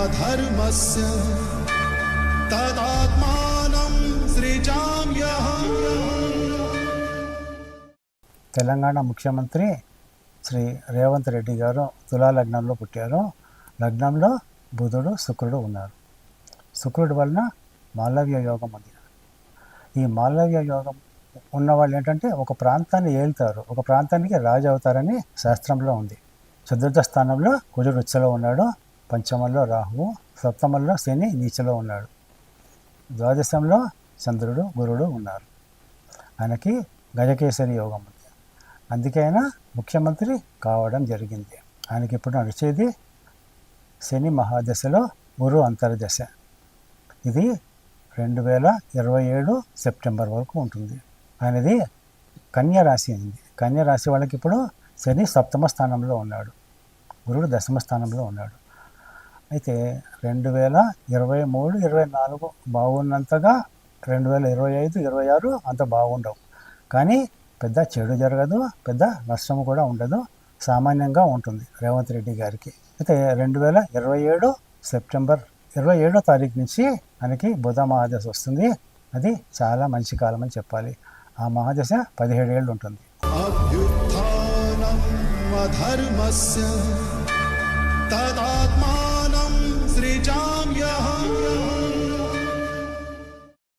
అధర్మస్య తదాత్మానం సృజామ్యహం. తెలంగాణ ముఖ్యమంత్రి శ్రీ రేవంత్ రెడ్డి గారు తులా లగ్నంలో పుట్టారు. లగ్నంలో బుధుడు శుక్రుడు ఉన్నారు. శుక్రుడి వలన మాలవ్య యోగం ఉంది. ఈ మాలవ్య యోగం ఉన్నవాళ్ళు ఏంటంటే ఒక ప్రాంతాన్ని ఏలుతారు, ఒక ప్రాంతానికి రాజు అవుతారని శాస్త్రంలో ఉంది. చతుర్థ స్థానంలో కుజుడు ఉచ్చలో ఉన్నాడు, పంచమంలో రాహువు, సప్తమంలో శని నీచలో ఉన్నాడు, ద్వాదశంలో చంద్రుడు గురుడు ఉన్నారు. ఆయనకి గజకేసరి యోగం ఉంది. అందుకే ఆయన ముఖ్యమంత్రి కావడం జరిగింది. ఆయనకి ఇప్పుడు నడిచేది శని మహాదశలో గురు అంతర్దశ. ఇది 2027 సెప్టెంబర్ వరకు ఉంటుంది. ఆయనది కన్య రాశి అయింది. కన్య రాశి వాళ్ళకి ఇప్పుడు శని సప్తమ స్థానంలో ఉన్నాడు, గురుడు దశమ స్థానంలో ఉన్నాడు. అయితే 2023, 24 బాగున్నంతగా 2025, 26 అంత బాగుండవు. కానీ పెద్ద చెడు జరగదు, పెద్ద నష్టం కూడా ఉండదు, సామాన్యంగా ఉంటుంది రేవంత్ రెడ్డి గారికి. అయితే 2027 సెప్టెంబర్ 27వ తారీఖు నుంచి మనకి బుధ మహాదశ వస్తుంది. అది చాలా మంచి కాలం అని చెప్పాలి. ఆ మహాదశ 17 ఏళ్ళు ఉంటుంది. అభ్యుత్థానం అధర్మస్య తదాత్మానం సృజామ్యహం.